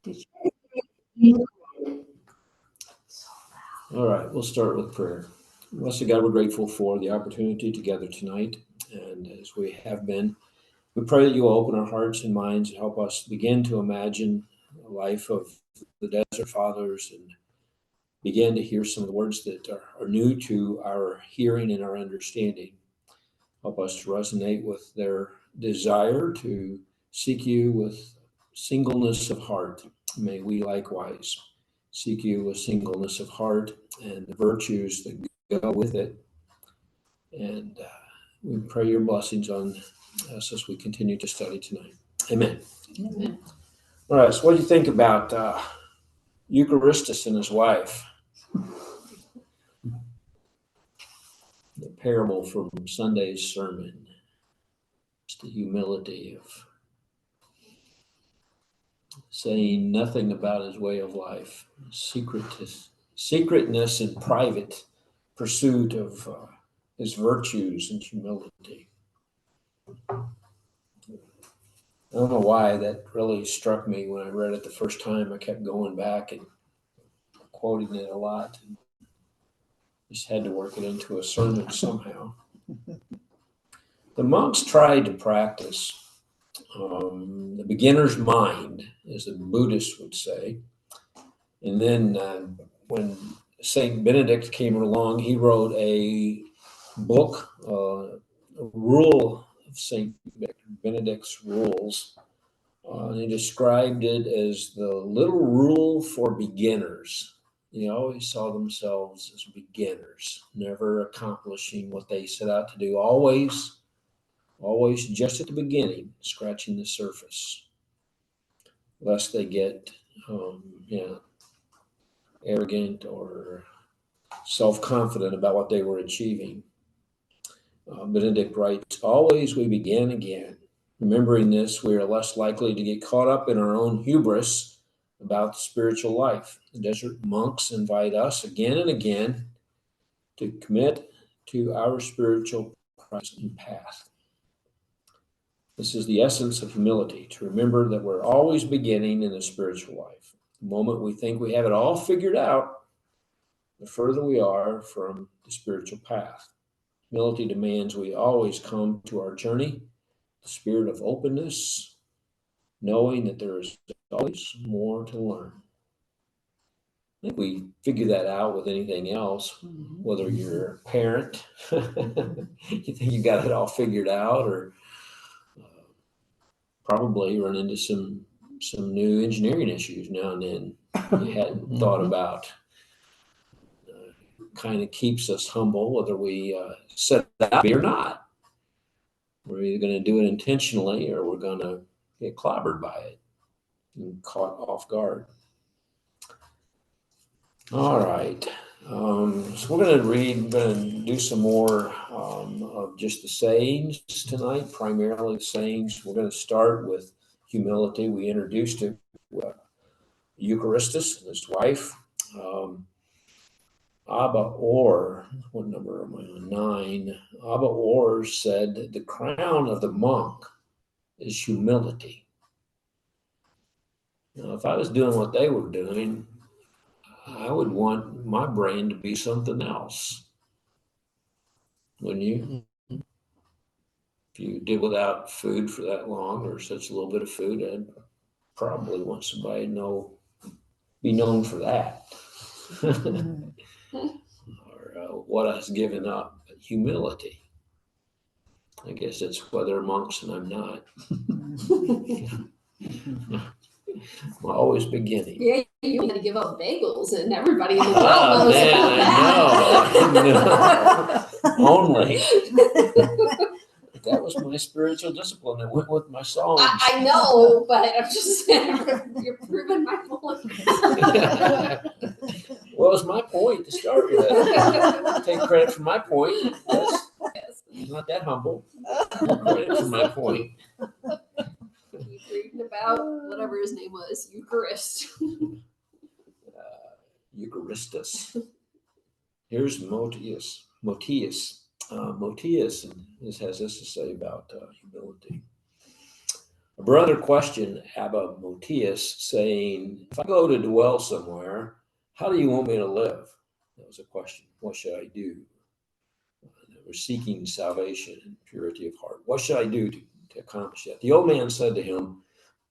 Did All right, we'll start with prayer. Blessed God, we're grateful for the opportunity together tonight. And as we have been, we pray that you will open our hearts and minds and help us begin to imagine the life of the Desert Fathers and begin to hear some of the words that are new to our hearing and our understanding. Help us to resonate with their desire to seek you with singleness of heart. May we likewise seek you with singleness of heart and the virtues that go with it. And we pray your blessings on us as we continue to study tonight. Amen. Amen. All right, so what do you think about Eucharistus and his wife? The parable from Sunday's sermon. It's the humility of saying nothing about his way of life, secretness and private pursuit of his virtues and humility. I don't know why that really struck me when I read it the first time. I kept going back and quoting it a lot. And just had to work it into a sermon somehow. The monks tried to practice the beginner's mind, as the Buddhists would say. And then when Saint Benedict came along, he wrote a book, a rule of Saint Benedict's rules. And he described it as the little rule for beginners. They always saw themselves as beginners, never accomplishing what they set out to do. Always just at the beginning, scratching the surface, lest they get, arrogant or self-confident about what they were achieving. Benedict writes, always we begin again. Remembering this, we are less likely to get caught up in our own hubris about the spiritual life. The desert monks invite us again and again to commit to our spiritual process and path. This is the essence of humility, to remember that we're always beginning in the spiritual life. The moment we think we have it all figured out, the further we are from the spiritual path. Humility demands we always come to our journey, the spirit of openness, knowing that there is always more to learn. I think we figure that out with anything else, whether you're a parent, you think you got it all figured out, or probably run into some new engineering issues now and then you hadn't thought about. Kind of keeps us humble, whether we set out to be or not. We're either going to do it intentionally or we're going to get clobbered by it and caught off guard. All right. So we're going to do some more of just the sayings tonight, primarily the sayings. We're going to start with humility. We introduced it with Eucharistus and his wife. Abba Or, what number am I on? 9. Abba Or said, the crown of the monk is humility. Now, if I was doing what they were doing, I would want my brain to be something else. Wouldn't you? If you did without food for that long or such a little bit of food, I'd probably want somebody to be known for that. Or what I was giving up, but humility. I guess it's whether monks and I'm not. I'm always beginning. Yeah, you had to give up bagels, and everybody in the world knows man, about that. I know. Only. That was my spiritual discipline. It went with my songs. I know, but I'm just saying, you're proving my point. Well, it was my point to start with. Take credit for my point. Yes. He's not that humble. Credit for my point. He's reading about whatever his name was, Eucharist. Eucharistus. Here's Motius. Motius has this to say about humility. A brother questioned Abba Motius, saying, "If I go to dwell somewhere, how do you want me to live?" That was a question. What should I do? They were seeking salvation and purity of heart. What should I do to accomplish that? The old man said to him,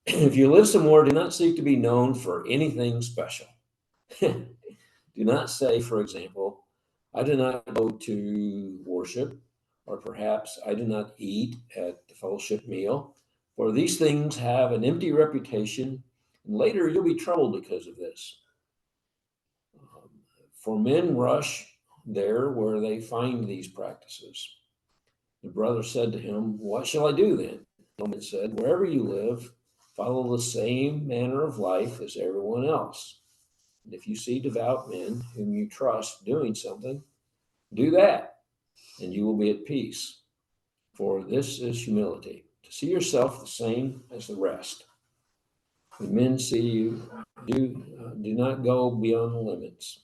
"If you live somewhere, do not seek to be known for anything special." Do not say, for example, "I do not go to worship," or perhaps, "I do not eat at the fellowship meal," for these things have an empty reputation, and later you'll be troubled because of this. For men rush there where they find these practices. The brother said to him, "What shall I do then?" The man said, "Wherever you live, follow the same manner of life as everyone else. And if you see devout men whom you trust doing something, do that, and you will be at peace. For this is humility, to see yourself the same as the rest. When men see you, do not go beyond the limits.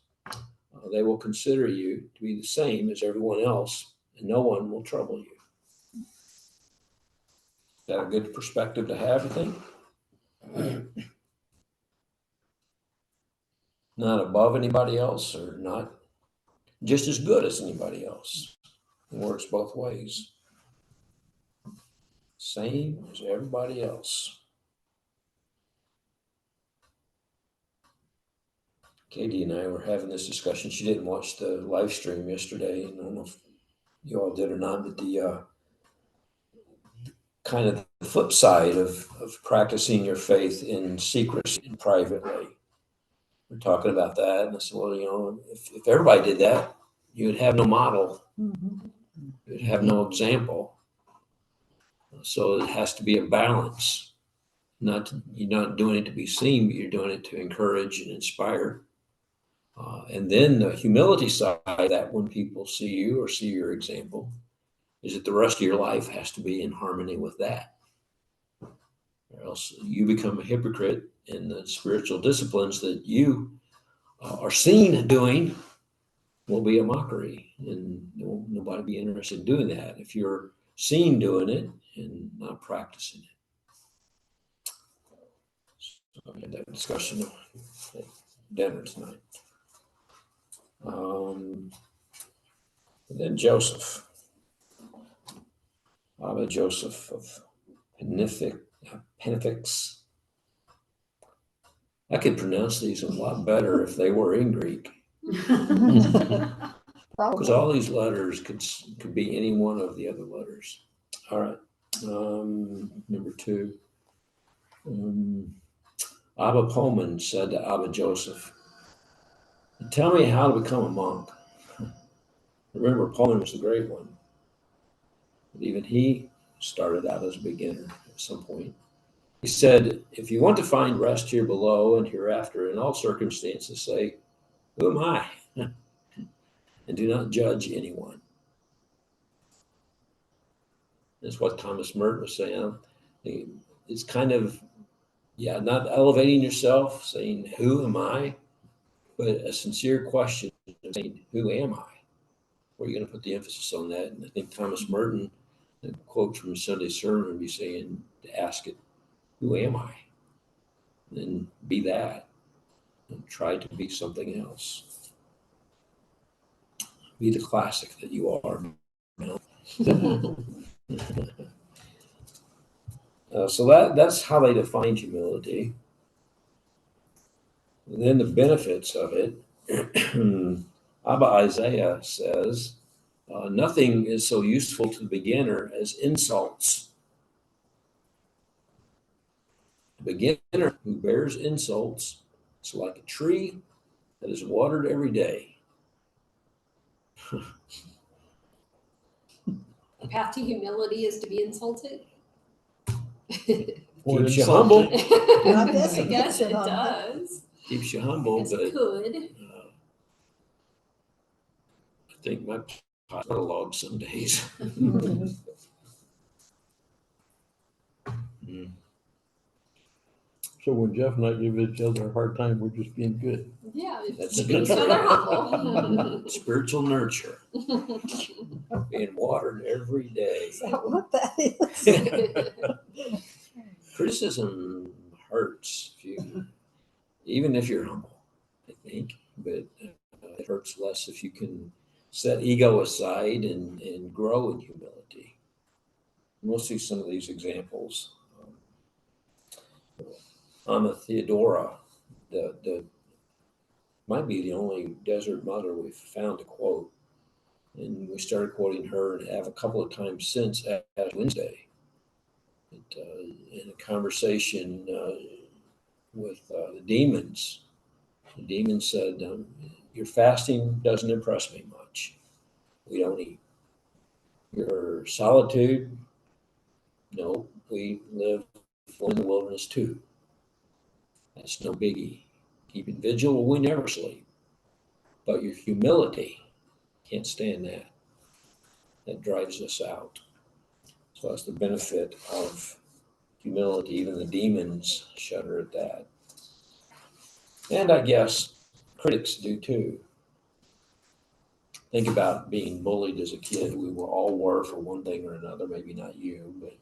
They will consider you to be the same as everyone else, and no one will trouble you." Is that a good perspective to have, you think? Not above anybody else, or not just as good as anybody else. It works both ways. Same as everybody else. Katie and I were having this discussion. She didn't watch the live stream yesterday. I don't know if you all did or not, but the kind of the flip side of practicing your faith in secrecy and privately. We're talking about that. And I said, well, if everybody did that, you would have no model. Mhm. You'd have no example. So it has to be a balance. You're not doing it to be seen, but you're doing it to encourage and inspire. And then the humility side, that when people see you or see your example, is that the rest of your life has to be in harmony with that. Or else you become a hypocrite in the spiritual disciplines that you are seen doing will be a mockery, and nobody be interested in doing that if you're seen doing it and not practicing it. So I had that discussion at dinner tonight. And then Joseph, Abba Joseph of Penifex. I could pronounce these a lot better if they were in Greek, because Probably. all these letters could be any one of the other letters. All right, number 2. Abba Pullman said to Abba Joseph, "Tell me how to become a monk." Remember, Pullman was the great one, but even he started out as a beginner at some point. He said, "If you want to find rest here below and hereafter, in all circumstances, say, 'Who am I?' and do not judge anyone." That's what Thomas Merton was saying. It's kind of, not elevating yourself, saying, "Who am I?" but a sincere question of saying, "Who am I?" Where are you going to put the emphasis on that? And I think Thomas Merton, the quote from a Sunday sermon, would be saying to ask it, "Who am I?" And then be that, and try to be something else. Be the classic that you are. So that's how they defined humility. And then the benefits of it. Abba Isaiah says, "Nothing is so useful to the beginner as insults. The beginner who bears insults is like a tree that is watered every day." The path to humility is to be insulted. Or Keeps you humble. insulted. I guess I it guess keeps it it humble. does. Keeps you I humble, guess but it could. I think my pot's got a log some days. Mm. So when Jeff and I give each other a hard time, we're just being good. Yeah, That's keeping each good. other humble. Spiritual nurture, being watered every day. Is that what that is? criticism hurts even if you're humble, I think, but it hurts less if you can set ego aside and grow in humility. We'll see some of these examples. Amma Theodora, the might be the only desert mother we've found to quote. And we started quoting her and have a couple of times since Ash Wednesday. In a conversation with the demons, the demon said, your fasting doesn't impress me much. We don't eat. Your solitude, no, we live in the wilderness too. That's no biggie. Keeping vigil, we never sleep. But your humility, can't stand that. That drives us out. So that's the benefit of humility. Even the demons shudder at that. And I guess critics do too. Think about being bullied as a kid. We all were for one thing or another. Maybe not you, but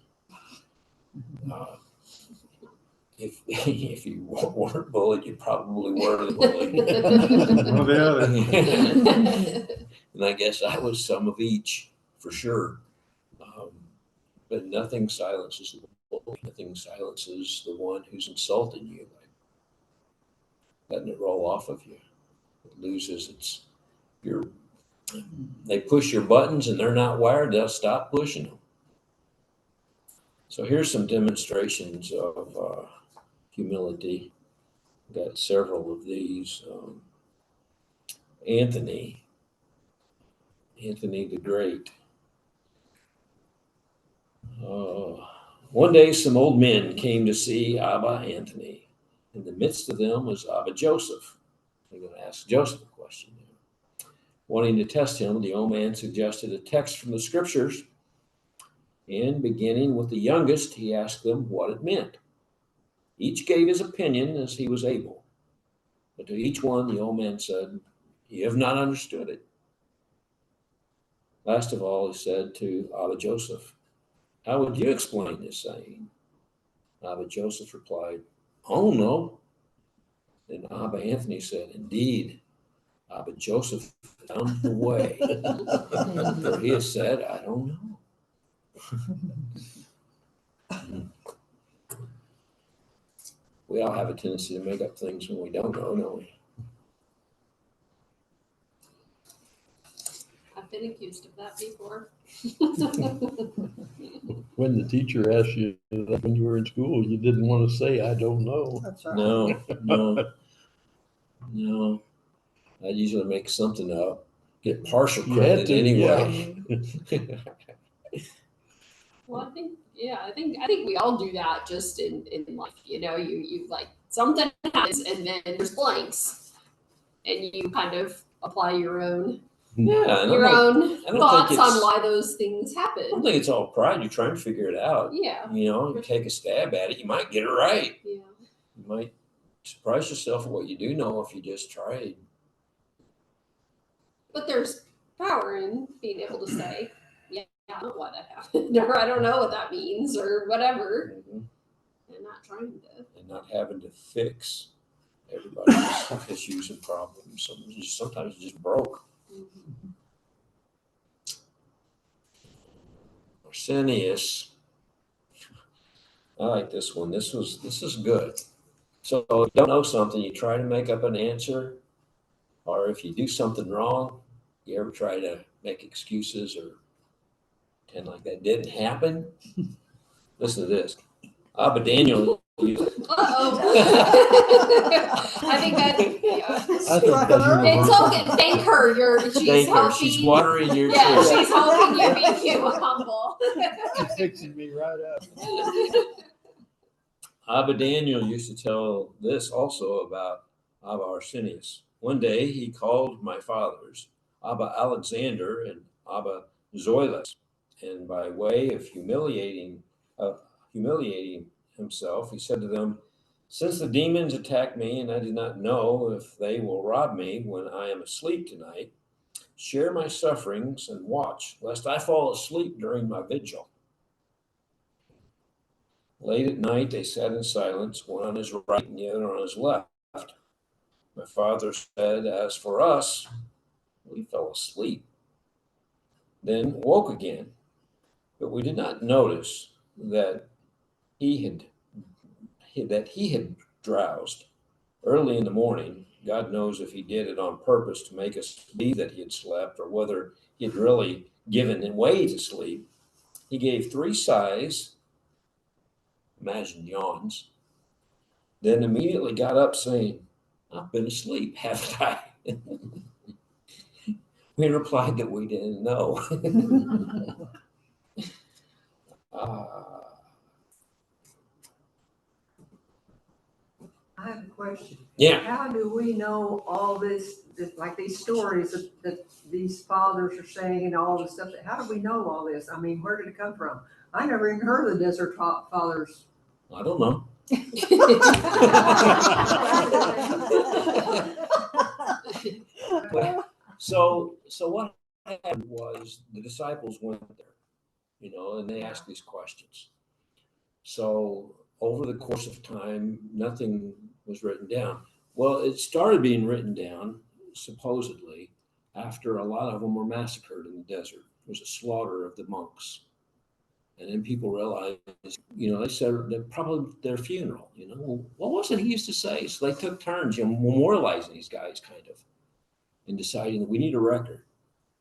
if you weren't bullied, you probably were the bully. One or the other. And I guess I was some of each for sure. But nothing silences the bully. Nothing silences the one who's insulting you, like letting it roll off of you. It loses they push your buttons and they're not wired, they'll stop pushing them. So here's some demonstrations of humility. Got several of these. Anthony the Great. One day some old men came to see Abba Anthony. In the midst of them was Abba Joseph. I'm going to ask Joseph a question now. Wanting to test him, the old man suggested a text from the scriptures, and beginning with the youngest, he asked them what it meant. Each gave his opinion as he was able, but to each one the old man said, "You have not understood it." Last of all, he said to Abba Joseph, "How would you explain this saying?" Abba Joseph replied, "Oh no." Then Abba Anthony said, "Indeed, Abba Joseph found the way." For he has said, "I don't know." We all have a tendency to make up things when we don't know, don't we? I've been accused of that before. When the teacher asked you when you were in school, you didn't want to say, "I don't know." That's right. No. I usually make something up, get partial You had credit to, anyway. Well, I think we all do that just in life. You like something happens and then there's blanks, and you kind of apply your own Yeah, and thoughts on why those things I don't happen. think it's all pride. You're trying to figure it out. Yeah, You take a stab at it. You might get it right. yeah. You might surprise yourself at what you do know if you just tried. But there's power in being able to say, yeah, I don't know why that happened, or I don't know what that means, or whatever, and not trying to. And not having to fix everybody's issues and problems. Sometimes you just broke. Arsenius. I like this one. This is good. So if you don't know something, you try to make up an answer, or if you do something wrong, you ever try to make excuses or pretend like that didn't happen? Listen to this. Abba Daniel. Uh-oh. I think that, yeah. I think that's It's okay. Thank her. She's Thank her. helping. She's watering your Yeah, tree. she's helping you become humble. She's fixing me right up. Abba Daniel used to tell this also about Abba Arsenius. One day he called my fathers, Abba Alexander and Abba Zoilus, and by way of humiliating himself, he said to them, "Since the demons attack me and I do not know if they will rob me when I am asleep tonight, share my sufferings and watch, lest I fall asleep during my vigil." Late at night, they sat in silence, one on his right and the other on his left. My father said, as for us, we fell asleep, then woke again. But we did not notice that he had drowsed. Early in the morning, God knows if he did it on purpose to make us believe that he had slept or whether he had really given way to sleep. He gave 3 sighs, imagine yawns, then immediately got up saying, I've been asleep, haven't I? We replied that we didn't know. I have a question. Yeah. How do we know all this, like these stories that these fathers are saying and all this stuff? How do we know all this? I mean, where did it come from? I never even heard of the Desert Fathers. I don't know. So what happened was the disciples went there, and they asked these questions. So over the course of time, nothing was written down. Well, it started being written down, supposedly, after a lot of them were massacred in the desert. There was a slaughter of the monks. And then people realized, they said that probably their funeral, well, what was it he used to say? So they took turns, memorializing these guys kind of, and deciding that we need a record.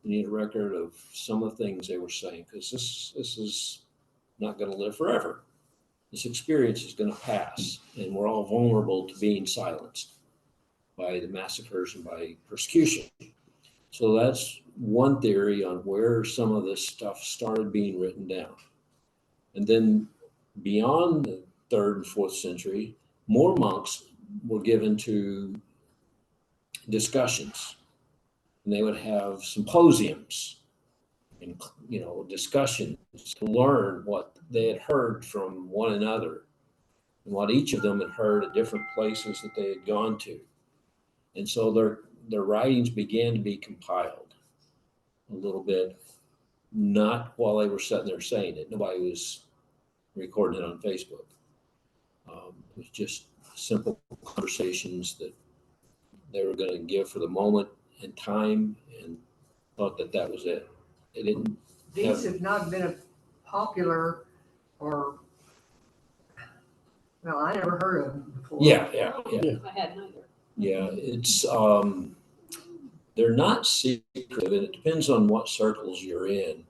We need a record of some of the things they were saying, because this is not going to live forever. This experience is going to pass, and we're all vulnerable to being silenced by the massacres and by persecution. So that's one theory on where some of this stuff started being written down. And then beyond the 3rd and 4th century, more monks were given to discussions. And they would have symposiums and, discussions to learn what they had heard from one another and what each of them had heard at different places that they had gone to. And so their writings began to be compiled a little bit, not while they were sitting there saying it. Nobody was recording it on Facebook. It was just simple conversations that they were going to give for the moment and time, and thought that was it. They didn't. These have not been a popular or, well, I never heard of them before. Yeah. I hadn't either. Yeah, it's they're not secretive, and it depends on what circles you're in.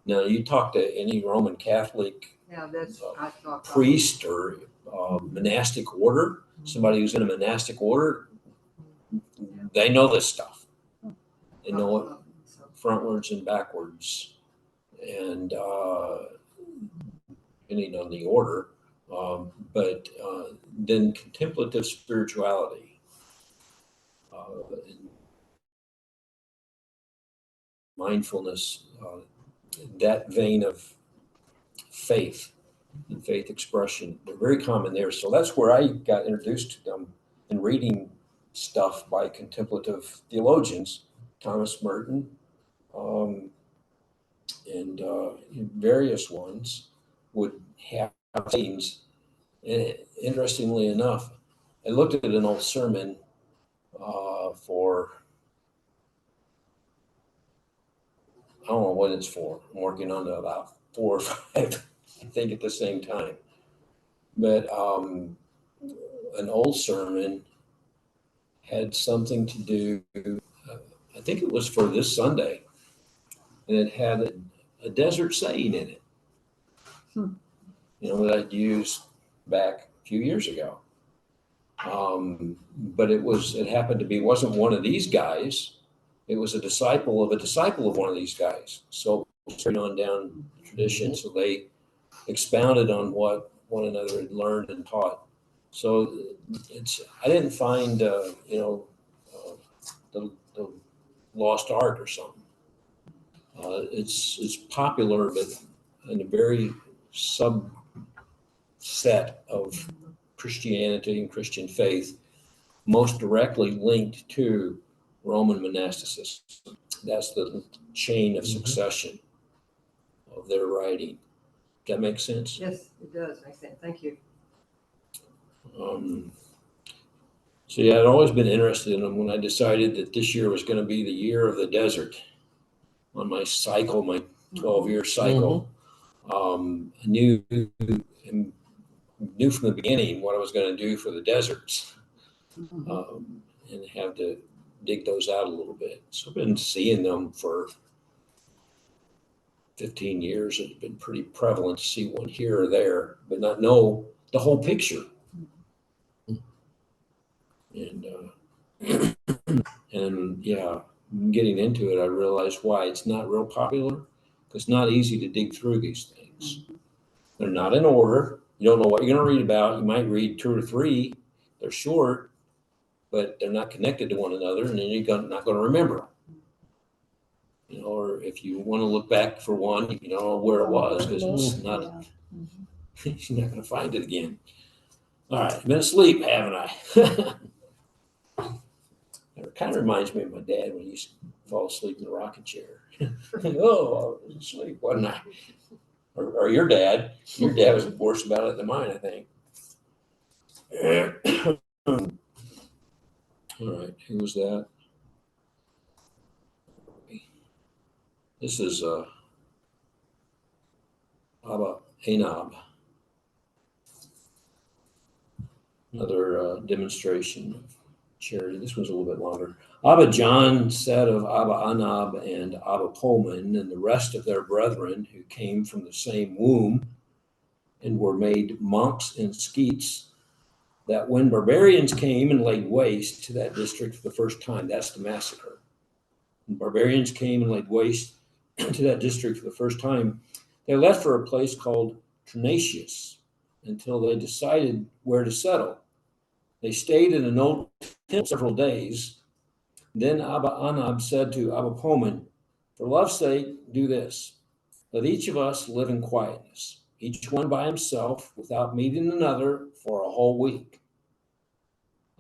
Now, you talk to any Roman Catholic Yeah, that's, I thought. priest or monastic order, somebody who's in a monastic order, they know this stuff. They know it frontwards and backwards, and depending on the order. But then contemplative spirituality, mindfulness, that vein of faith and faith expression, they're very common there. So that's where I got introduced to them in reading stuff by contemplative theologians, Thomas Merton, and various ones would have sayings. And interestingly enough, I looked at an old sermon for, I don't know what it's for. I'm working on about 4 or 5, I think, at the same time. But an old sermon had something to do, I think it was for this Sunday, and it had a desert saying in it, that I'd used back a few years ago. But it happened to be, wasn't one of these guys. It was a disciple of one of these guys. So straight on down tradition. So they expounded on what one another had learned and taught. So I didn't find, the lost art or something. It's popular, but in a very subset of Christianity and Christian faith, most directly linked to Roman monasticism. That's the chain of succession of their writing. That makes sense? Yes, it does make sense. Thank you. So yeah, I'd always been interested in them. When I decided that this year was going to be the year of the desert on my cycle, my 12-year cycle, I knew from the beginning what I was going to do for the deserts, and have to dig those out a little bit. So I've been seeing them for 15 years. It's been pretty prevalent to see one here or there, but not know the whole picture. And yeah, getting into it, I realized why it's not real popular, because it's not easy to dig through these things. They're not in order. You don't know what you're going to read about. You might read 2 or 3. They're short, but they're not connected to one another, and then you're not going to remember them. Or if you want to look back for one, you don't know where it was, because it's not. You're not going to find it again. All right, I've been asleep, haven't I? It kind of reminds me of my dad when he used to fall asleep in the rocking chair. Oh, I was asleep, wasn't I? Or your dad. Your dad was worse about it than mine, I think. All right, who was that? This is Abba Anab. Another demonstration of charity. This one's a little bit longer. Abba John said of Abba Anab and Abba Pullman and the rest of their brethren who came from the same womb and were made monks and skeets, that when barbarians came and laid waste to that district for the first time, that's the massacre. When barbarians came and laid waste to that district for the first time, they left for a place called Trinatius until they decided where to settle. They stayed in an old temple several days. Then Abba Anab said to Abba Pullman, for love's sake, do this. Let each of us live in quietness, each one by himself, without meeting another for a whole week.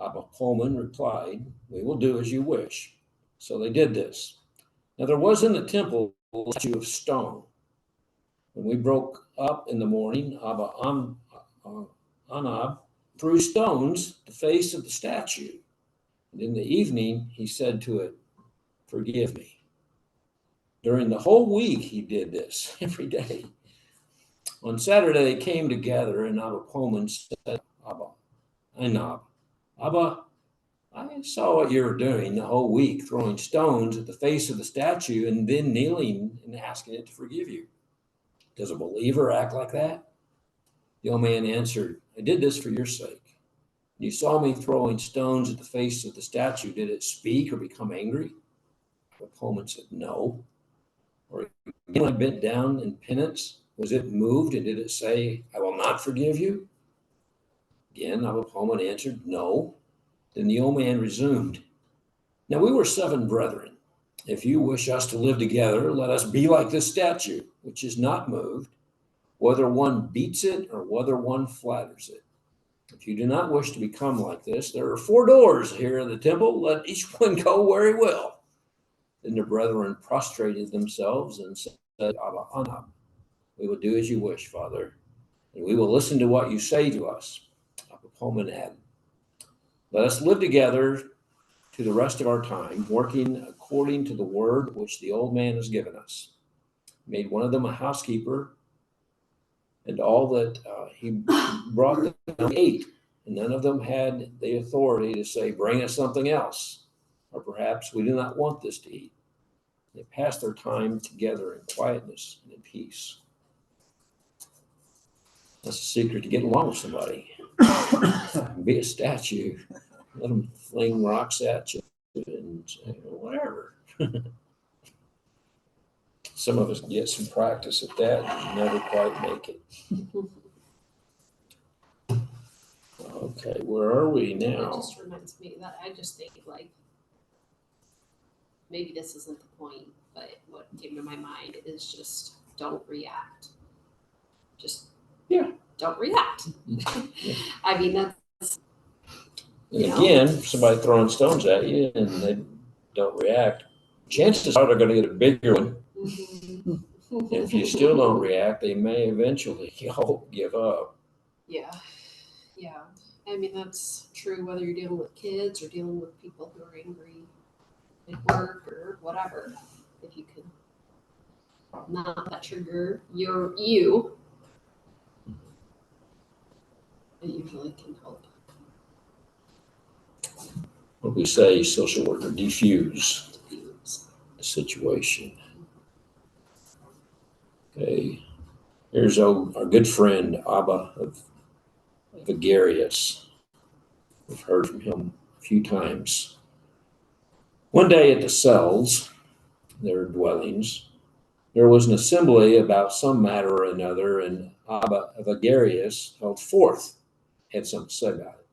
Abba Pullman replied, we will do as you wish. So they did this. Now there was in the temple a statue of stone. When we broke up in the morning, Abba Anab threw stones at the face of the statue. And in the evening, he said to it, forgive me. During the whole week, he did this every day. On Saturday, they came together, and Abba Pullman said, Abba Anab, Abba, I saw what you were doing the whole week, throwing stones at the face of the statue and then kneeling and asking it to forgive you. Does a believer act like that? The old man answered, I did this for your sake. You saw me throwing stones at the face of the statue. Did it speak or become angry? The Pullman said, no. Or when I bent down in penance, was it moved and did it say, I will not forgive you? Again, Abba Pullman answered, no. Then the old man resumed, now we were 7 brethren. If you wish us to live together, let us be like this statue, which is not moved, whether one beats it or whether one flatters it. If you do not wish to become like this, there are 4 doors here in the temple. Let each one go where he will. Then the brethren prostrated themselves and said, Abba Anab, we will do as you wish, Father, and we will listen to what you say to us. Abba Pullman added, let us live together to the rest of our time, working according to the word which the old man has given us. He made one of them a housekeeper, and all that he brought them ate, and none of them had the authority to say, bring us something else, or perhaps we do not want this to eat. They passed their time together in quietness and in peace. That's the secret to getting along with somebody. Be a statue. Let them fling rocks at you and whatever. Some of us get some practice at that and never quite make it. Okay, where are we It now? just reminds me that I just think like, maybe this isn't the point, but what came to my mind is just don't react. Just don't react. I mean, that's, And again, if somebody throwing stones at you and they don't react, chances are they're going to get a bigger one. If you still don't react, they may eventually all give up. Yeah, yeah. I mean, that's true whether you're dealing with kids or dealing with people who are angry at work or whatever. If you can not let trigger you, it usually can help. What we say, social worker, defuse the situation. Okay. Here's our good friend Abba of Vagarius. We've heard from him a few times. One day at the cells, their dwellings, there was an assembly about some matter or another, and Abba of Vagarius held forth, had something to say about it.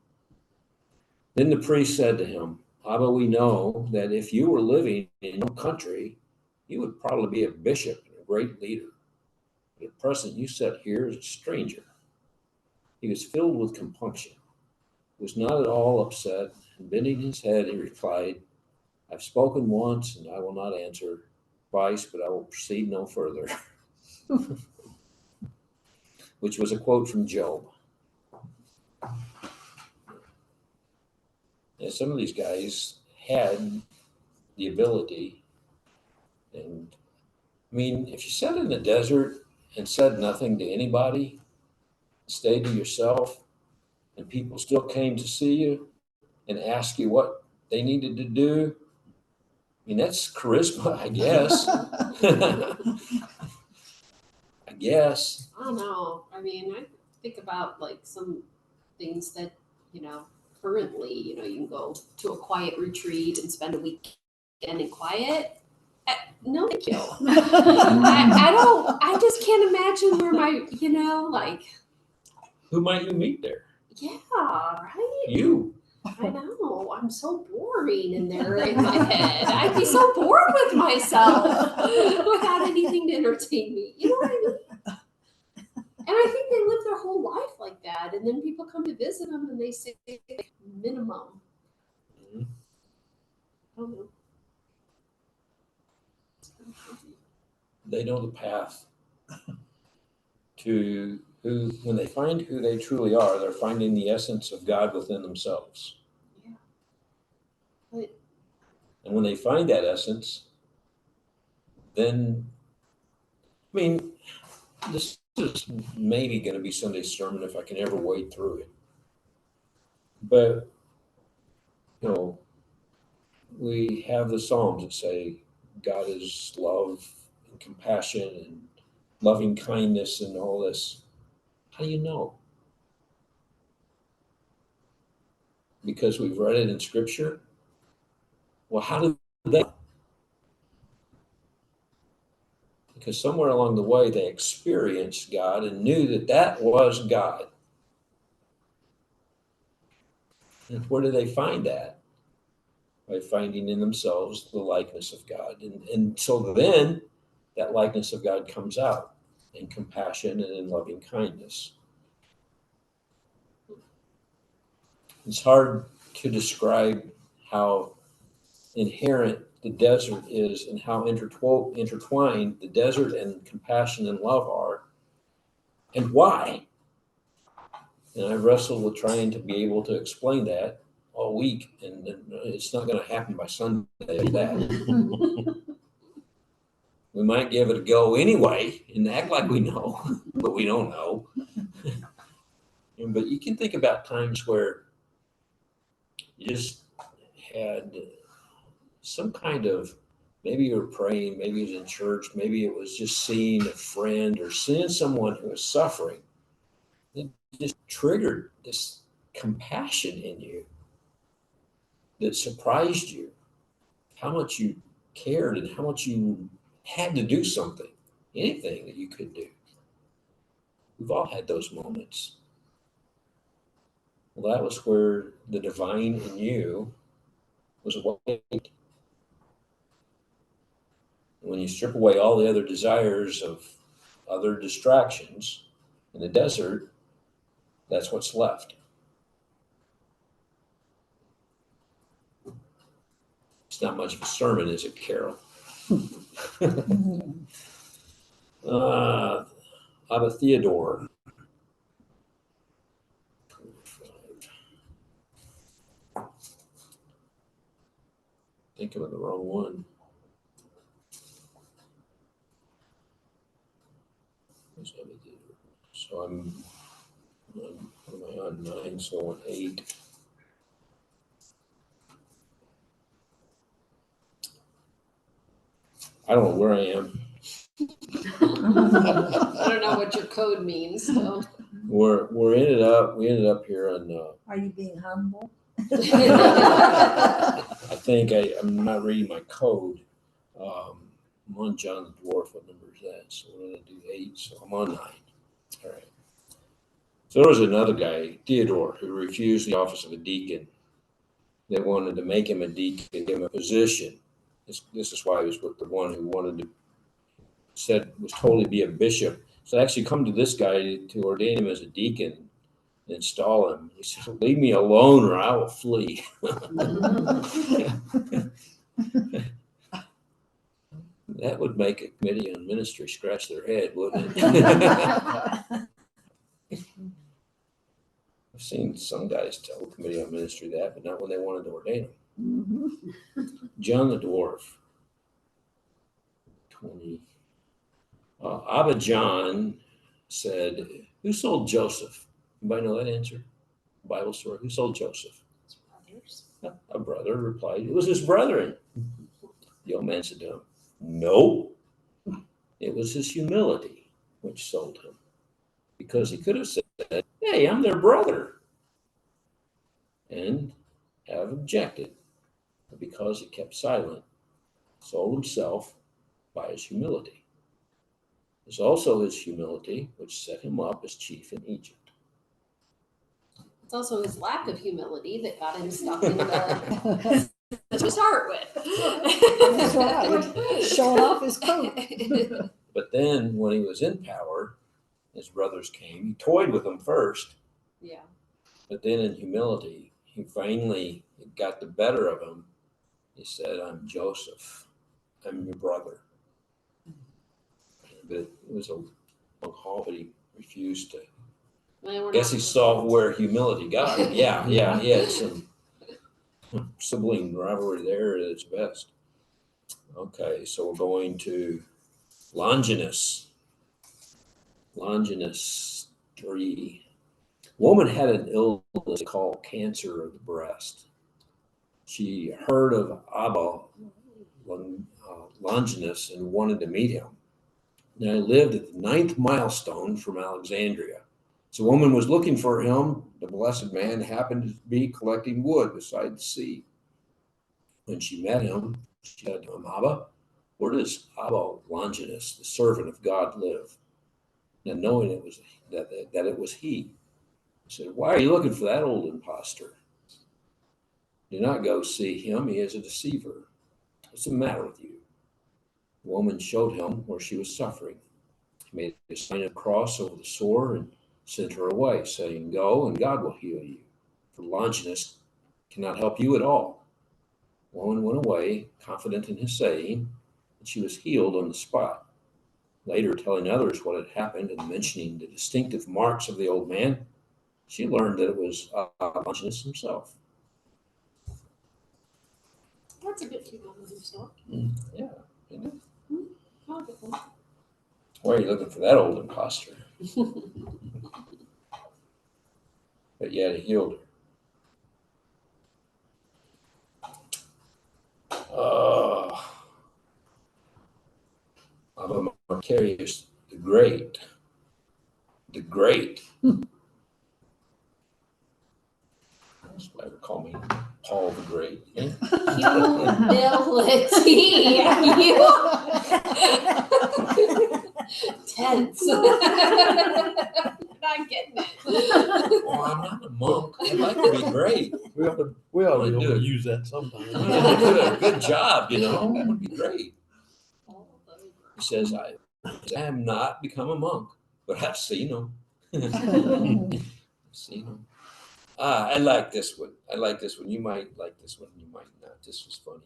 Then the priest said to him, Abba, we know that if you were living in your country, you would probably be a bishop and a great leader. But at present, you sit here as a stranger. He was filled with compunction, was not at all upset, and bending his head, he replied, I've spoken once, and I will not answer twice, but I will proceed no further. Which was a quote from Job. And some of these guys had the ability, and I mean, if you sat in the desert and said nothing to anybody, stayed to yourself, and people still came to see you and ask you what they needed to do, I mean, that's charisma, I guess. I guess. I don't know. I mean, I think about like some things that, currently, you can go to a quiet retreat and spend a weekend in quiet. No, thank you. I just can't imagine where my, Who might you meet there? yeah, right? You. I know. I'm so boring in there in my head. I'd be so bored with myself without anything to entertain me. You know what I mean? And I think they live their whole life like that. And then people come to visit them and they say minimum. Mhm. I don't know. They know the path to who, when they find who they truly are, they're finding the essence of God within themselves. Yeah. But And when they find that essence, then, I mean, this is maybe going to be Sunday's sermon if I can ever wade through it. But, we have the Psalms that say God is love and compassion and loving kindness and all this. How do you know? Because we've read it in Scripture? Well, how did they? Because somewhere along the way they experienced God and knew that that was God. And where do they find that? By finding in themselves the likeness of God. And so then that likeness of God comes out in compassion and in loving kindness. It's hard to describe how inherent the desert is and how intertwined the desert and compassion and love are, and why. And I've wrestled with trying to be able to explain that all week, and it's not going to happen by Sunday. That we might give it a go anyway and act like we know, but we don't know. But you can think about times where you just had some kind of, maybe you were praying, maybe it was in church, maybe it was just seeing a friend or seeing someone who was suffering. It just triggered this compassion in you that surprised you, how much you cared and how much you had to do something, anything that you could do. We've all had those moments. Well, that was where the divine in you was awakened. When you strip away all the other desires of other distractions in the desert, that's what's left. It's not much of a sermon, is it, Carol? Abba Theodore. Thinking of the wrong one. So I'm what am I on 9? So on 8. I don't know where I am. I don't know what your code means, so. We ended up here on Are you being humble? I think I'm not reading my code. I'm on John the Dwarf. What number is that? So we're gonna do 8. So I'm on 9. All right. So there was another guy, Theodore, who refused the office of a deacon. They wanted to make him a deacon, give him a position. This is why he was with the one who was told to be a bishop. So I actually come to this guy to ordain him as a deacon and install him. He said, "Leave me alone or I will flee." That would make a committee on ministry scratch their head, wouldn't it? I've seen some guys tell the committee on ministry that, but not when they wanted to ordain him. John the Dwarf. 20. Abba John said, "Who sold Joseph?" Anybody know that answer? Bible story. Who sold Joseph? His brothers. A brother replied, "It was his brethren." The old man said to him, "No, it was his humility which sold him." Because he could have said, "Hey, I'm their brother," and have objected. But because he kept silent, sold himself by his humility. It's also his humility which set him up as chief in Egypt. It's also his lack of humility that got him stuck in the to start with. That's right. Showing off his coat. But then when he was in power, his brothers came. He toyed with them first, Yeah. but then in humility, he finally got the better of him. He said, "I'm Joseph. I'm your brother." But it was a long haul, but he refused to. Guess he saw where humility got him. Yeah, he had some sibling rivalry there at its best. Okay, so we're going to Longinus. Longinus 3. Woman had an illness called cancer of the breast. She heard of Abba Longinus and wanted to meet him. Now he lived at the 9th milestone from Alexandria. So the woman was looking for him. The blessed man happened to be collecting wood beside the sea. When she met him, she said to him, "Abba, where does Abba Longinus, the servant of God, live?" And knowing it was that it was he said, "Why are you looking for that old impostor? Do not go see him. He is a deceiver. What's the matter with you?" The woman showed him where she was suffering. He made a sign of the cross over the sore and sent her away, saying, "Go, and God will heal you. For Longinus cannot help you at all." The woman went away, confident in his saying, and she was healed on the spot. Later, telling others what had happened and mentioning the distinctive marks of the old man, she learned that it was Longinus himself. That's a good humility story. Yeah. Isn't it? Oh, good one. Why are you looking for that old imposter? But yet he healed her. Abba Macarius the Great. The Great. That's why they call me Paul the Great. Eh? Humility. You tense. Not getting it. Well, I'm not a monk. I'd like to be great. We ought to be able to use that sometime. A good job, you know. That would be great. He says, I am not become a monk, but I've seen them. Seen them. I like this one. I like this one. You might like this one. You might not. This was funny.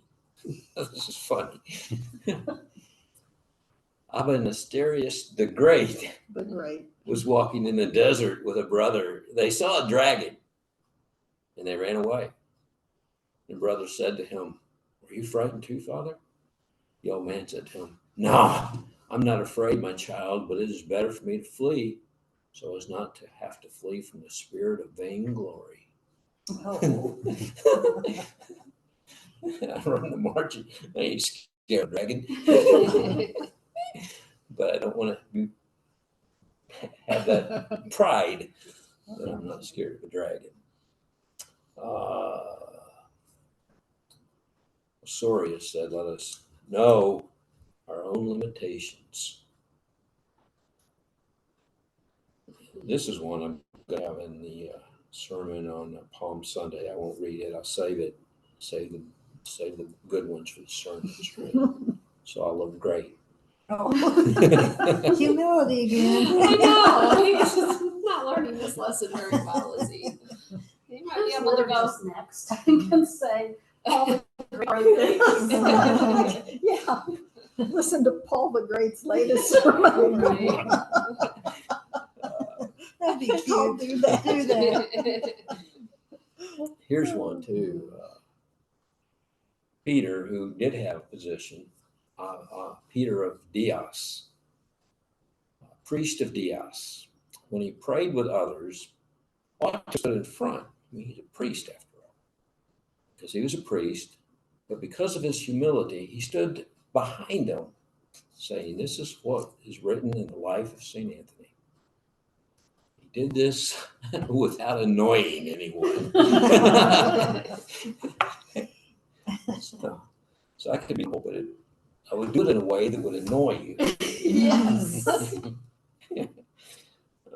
This is funny. Abba Nestorius the Great But great. was walking in the desert with a brother. They saw a dragon and they ran away. The brother said to him, "Were you frightened too, father?" The old man said to him, "No, I'm not afraid, my child, but it is better for me to flee so as not to have to flee from the spirit of vainglory." Oh. I run the margin. I ain't scared of dragon, but I don't want to have that pride that I'm not scared of a dragon. Soria said, "Let us know our own limitations." This is one I'm going to have in the sermon on Palm Sunday. I won't read it. I'll save it. Save the good ones for the sermon. So I look great. Oh. Humility again. I know. He's just not learning this lesson very well, is he? He might be able to go. Next, I can say all the great things. Yeah. Listen to Paul the Great's latest sermon. Right. That'd be cute. Do that. Here's one too. Peter, who did have a position, Peter of Dios, priest of Dios, when he prayed with others, ought to stood in front. I mean, he's a priest after all, because he was a priest, but because of his humility, he stood behind them, saying, "This is what is written in the life of St. Anthony." He did this without annoying anyone. So I could be cool, but I would do it in a way that would annoy you. Yes.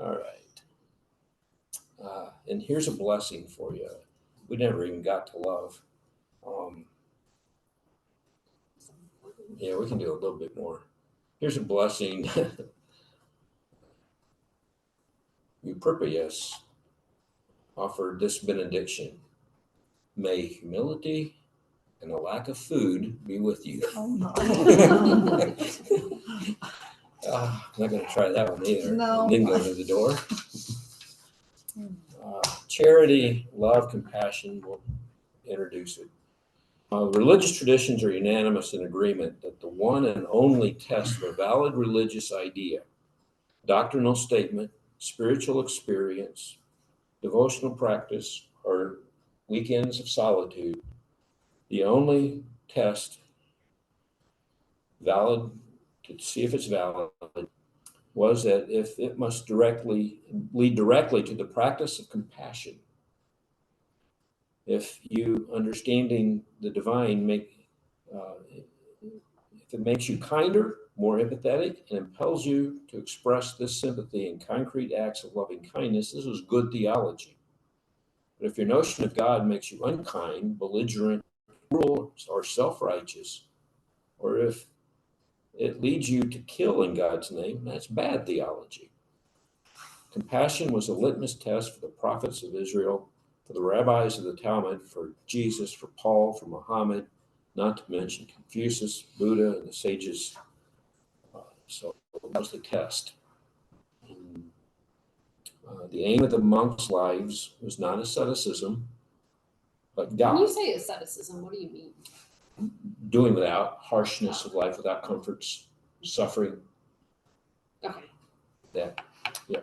All right. And here's a blessing for you. We never even got to love. Yeah, we can do a little bit more. Here's a blessing. Eupropius offered this benediction: "May humility and a lack of food be with you." Oh, no. I'm not going to try that one either. No. Then go to the door. Charity, love, compassion, we'll introduce it. Religious traditions are unanimous in agreement that the one and only test of a valid religious idea, doctrinal statement, spiritual experience, devotional practice, or weekends of solitude, the only test valid to see if it's valid was that if it must lead directly to the practice of compassion. If you understanding the divine if it makes you kinder, more empathetic, and impels you to express this sympathy in concrete acts of loving kindness, this is good theology. But if your notion of God makes you unkind, belligerent, cruel, or self-righteous, or if it leads you to kill in God's name, that's bad theology. Compassion was a litmus test for the prophets of Israel, for the rabbis of the Talmud, for Jesus, for Paul, for Muhammad, not to mention Confucius, Buddha, and the sages. So that was the test. The aim of the monks' lives was not asceticism, but God. When you say asceticism, what do you mean? Doing without, harshness of life, without comforts, suffering. Okay. That, yeah.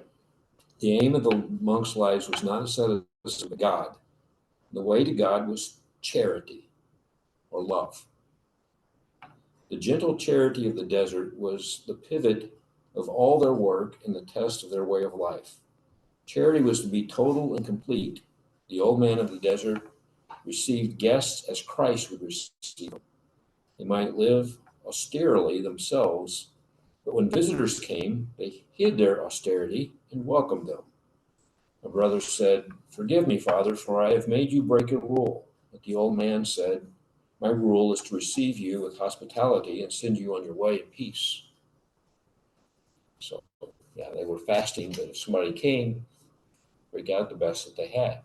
The aim of the monks' lives was not asceticism, but God. The way to God was charity or love. The gentle charity of the desert was the pivot of all their work and the test of their way of life. Charity was to be total and complete. The old man of the desert received guests as Christ would receive them. They might live austerely themselves, but when visitors came, they hid their austerity and welcomed them. A brother said, "Forgive me, Father, for I have made you break a rule." But the old man said, "My rule is to receive you with hospitality and send you on your way in peace." So, yeah, they were fasting, but if somebody came, they got the best that they had.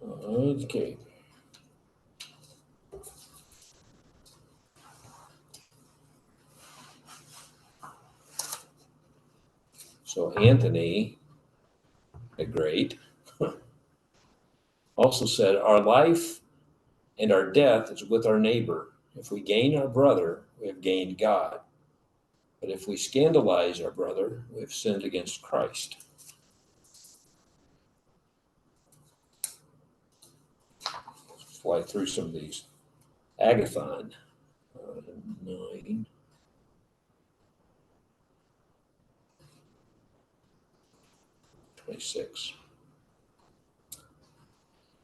Okay. Anthony, the great, also said, our life and our death is with our neighbor. If we gain our brother, we have gained God. But if we scandalize our brother, we have sinned against Christ. Let's fly through some of these. Agathon, 9.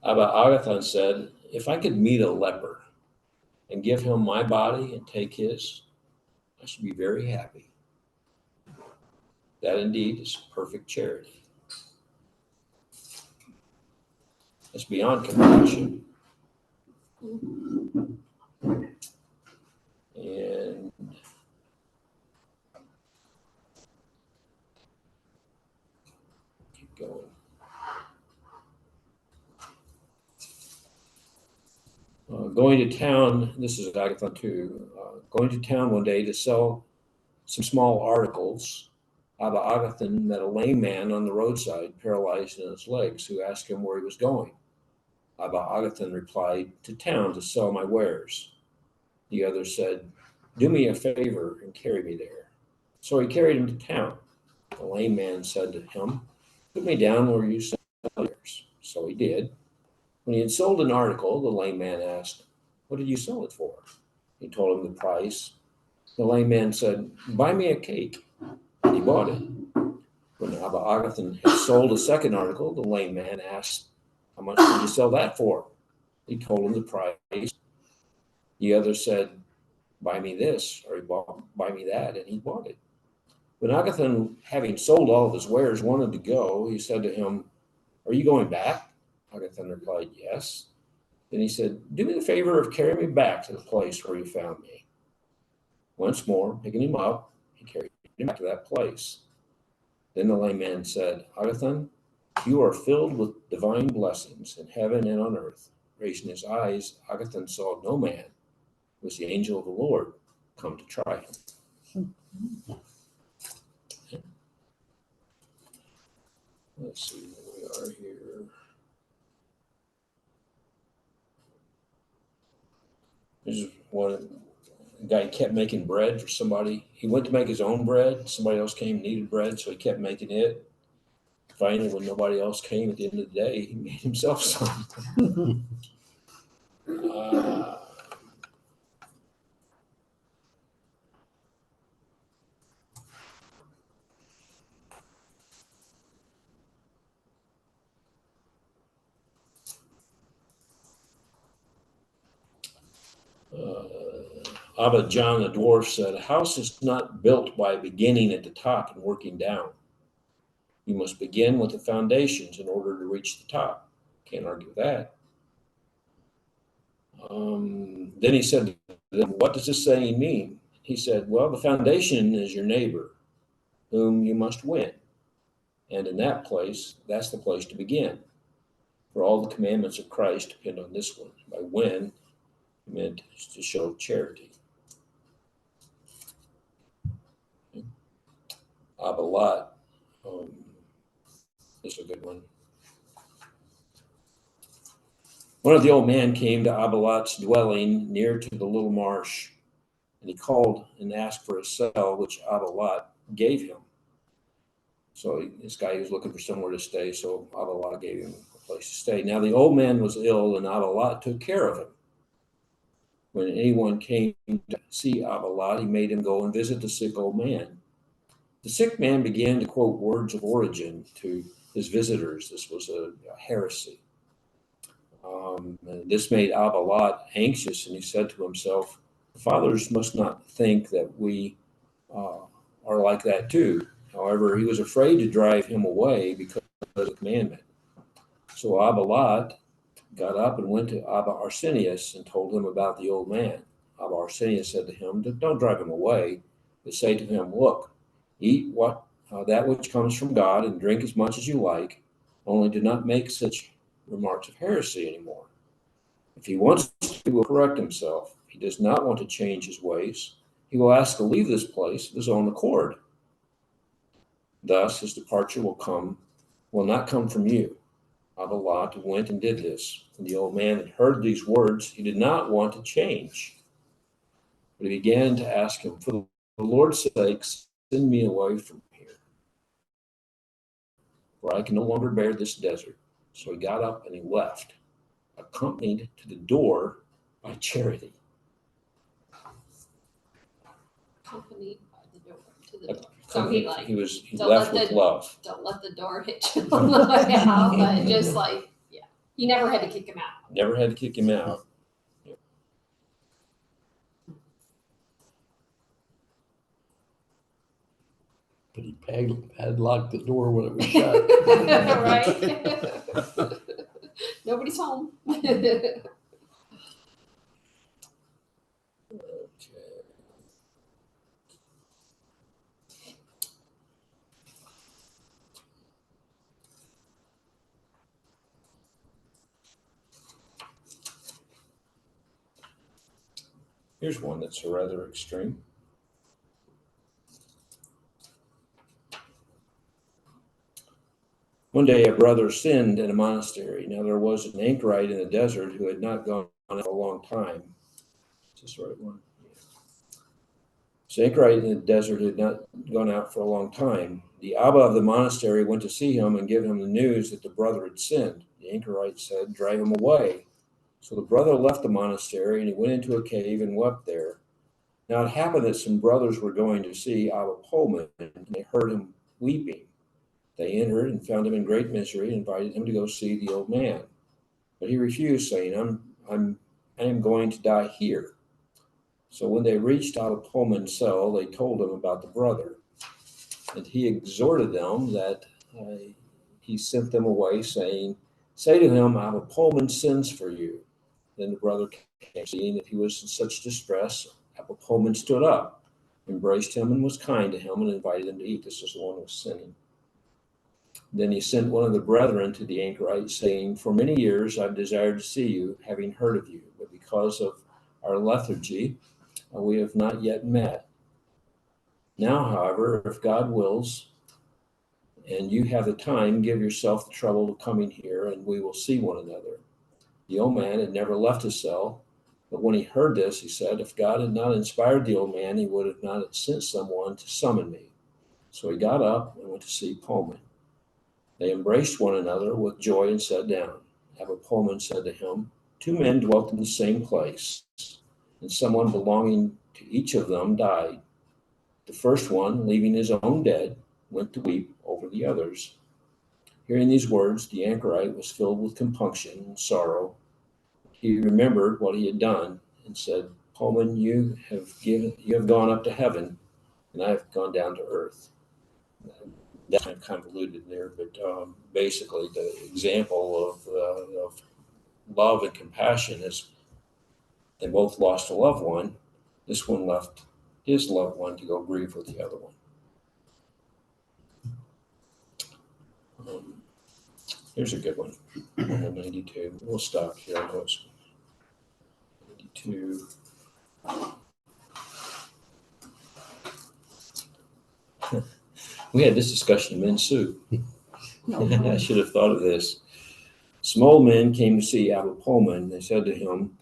Abba Agathon said, if I could meet a leper and give him my body and take his, I should be very happy. That indeed is perfect charity. It's beyond compassion. And keep going. Going to town, this is Agathon 2, going to town one day to sell some small articles. Abba Agathon met a lame man on the roadside, paralyzed in his legs, who asked him where he was going. Abba Agathon replied, to town to sell my wares. The other said, do me a favor and carry me there. So he carried him to town. The lame man said to him, put me down where you sell yours. So he did. When he had sold an article, the lame man asked, what did you sell it for? He told him the price. The lame man said, buy me a cake. And he bought it. When Abba Agathon had sold a second article, the lame man asked, how much did you sell that for? He told him the price. The other said, buy me this, or buy me that, and he bought it. When Agathon, having sold all of his wares, wanted to go, he said to him, are you going back? Agathon replied, yes. Then he said, do me the favor of carrying me back to the place where you found me. Once more, picking him up, he carried him back to that place. Then the lame man said, Agathon, you are filled with divine blessings in heaven and on earth. Raising his eyes, Agathon saw no man. It was the angel of the Lord come to try him. Let's see where we are here. There's one guy kept making bread for somebody. He went to make his own bread. Somebody else came and needed bread, so he kept making it. Finally, when nobody else came at the end of the day, he made himself some. Abba John the dwarf said, a house is not built by beginning at the top and working down. You must begin with the foundations in order to reach the top. Can't argue with that. Then he said, what does this saying mean? He said, well, the foundation is your neighbor, whom you must win. And in that place, that's the place to begin. For all the commandments of Christ depend on this one. By win, he meant to show charity. Abba Lot, this is a good one. One of the old men came to Abba Lot's dwelling near to the little marsh, and he called and asked for a cell, which Abba Lot gave him. So this guy was looking for somewhere to stay, so Abba Lot gave him a place to stay. Now the old man was ill, and Abba Lot took care of him. When anyone came to see Abba Lot, he made him go and visit the sick old man. The sick man began to quote words of origin to his visitors. This was a heresy. This made Abba Lot anxious, and he said to himself, the fathers must not think that we are like that too. However, he was afraid to drive him away because of the commandment. So Abba Lot got up and went to Abba Arsenius and told him about the old man. Abba Arsenius said to him, don't drive him away, but say to him, look, eat that which comes from God and drink as much as you like, only do not make such remarks of heresy anymore. If he wants to, he will correct himself. If he does not want to change his ways, he will ask to leave this place of his own accord. Thus his departure will not come from you. Abba Lot went and did this. When the old man had heard these words, he did not want to change. But he began to ask him, for the Lord's sake, send me away from here, for I can no longer bear this desert. So he got up and he left, accompanied to the door by Charity. Company by the door to the door. So he like, he don't left let with the- love. don't let the door hit you on the way out, but just like, yeah, you never had to kick him out. Never had to kick him out. But he padlocked the door when it was shut. Right? Nobody's home. Okay. Here's one that's rather extreme. One day a brother sinned in a monastery. Now there was an anchorite in the desert who had not gone out for a long time. Is this the right one? So anchorite in the desert had not gone out for a long time. The Abba of the monastery went to see him and give him the news that the brother had sinned. The anchorite said, drive him away. So the brother left the monastery and he went into a cave and wept there. Now it happened that some brothers were going to see Abba Pullman and they heard him weeping. They entered and found him in great misery and invited him to go see the old man. But he refused, saying, I am going to die here. So when they reached Abba Pullman's cell, they told him about the brother. And he exhorted them that he sent them away, saying, say to him, Abba Pullman sends for you. Then the brother came, seeing that he was in such distress. Abba Pullman stood up, embraced him, and was kind to him, and invited him to eat. This is the one who was sinning. Then he sent one of the brethren to the anchorite, saying, for many years I've desired to see you, having heard of you, but because of our lethargy, we have not yet met. Now, however, if God wills, and you have the time, give yourself the trouble of coming here, and we will see one another. The old man had never left his cell, but when he heard this, he said, if God had not inspired the old man, he would have not sent someone to summon me. So he got up and went to see Pullman. They embraced one another with joy and sat down. Abba Pullman said to him, two men dwelt in the same place, and someone belonging to each of them died. The first one, leaving his own dead, went to weep over the others. Hearing these words, the anchorite was filled with compunction and sorrow. He remembered what he had done and said, Pullman, you have gone up to heaven, and I have gone down to earth. That's kind of convoluted there, but basically the example of love and compassion is they both lost a loved one. This one left his loved one to go grieve with the other one. Here's a good one, 92. We'll stop here. I know it's 92. We had this discussion in men's soup. I should have thought of this. Some old men came to see Abba Pullman. They said to him,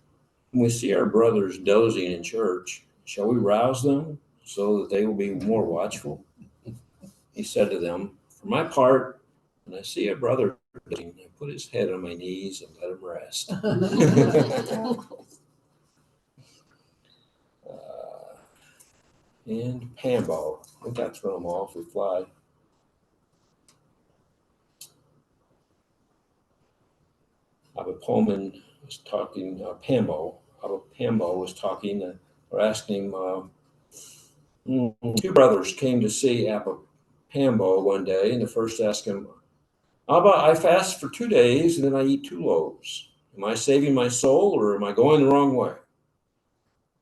when we see our brothers dozing in church, shall we rouse them so that they will be more watchful? He said to them, for my part, when I see a brother dozing, I put his head on my knees and let him rest. And Pambo. I think I throw them off. We fly. Abba Pullman was talking, Pambo. Abba Pambo was talking or asking him, two brothers came to see Abba Pambo one day, and the first asked him, Abba, I fast for 2 days and then I eat 2 loaves. Am I saving my soul or am I going the wrong way?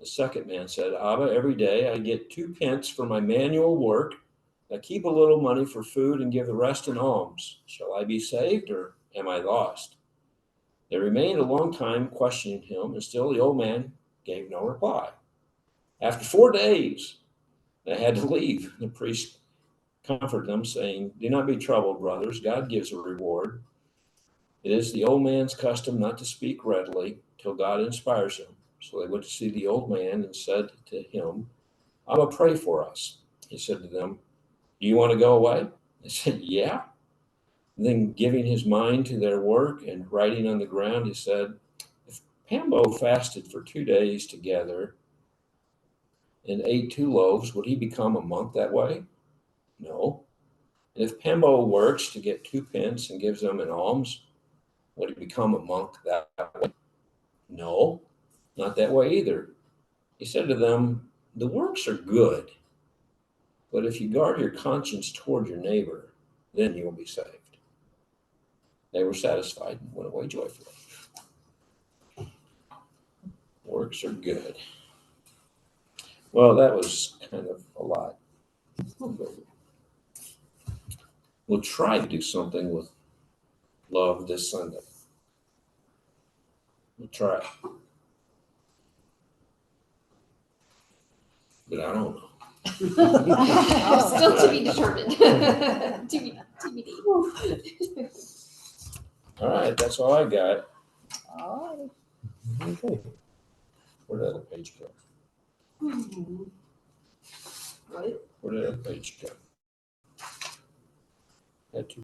The second man said, Abba, every day I get 2 pence for my manual work. I keep a little money for food and give the rest in alms. Shall I be saved or am I lost? They remained a long time questioning him, and still the old man gave no reply. After 4 days, they had to leave. The priest comforted them, saying, "Do not be troubled, brothers. God gives a reward. It is the old man's custom not to speak readily till God inspires him." So they went to see the old man and said to him, "I will pray for us." He said to them, "Do you want to go away?" They said, "Yeah." Then, giving his mind to their work and writing on the ground, he said, "If Pambo fasted for 2 days together and ate 2 loaves, would he become a monk that way? No. And if Pambo works to get 2 pence and gives them an alms, would he become a monk that way? No, not that way either." He said to them, "The works are good, but if you guard your conscience toward your neighbor, then you will be saved." They were satisfied and went away joyfully. Works are good. Well, that was kind of a lot. We'll try to do something with love this Sunday. We'll try. But I don't know. Still to be determined. TBD. All right, that's all I got. All right. Okay. Where did that other page go?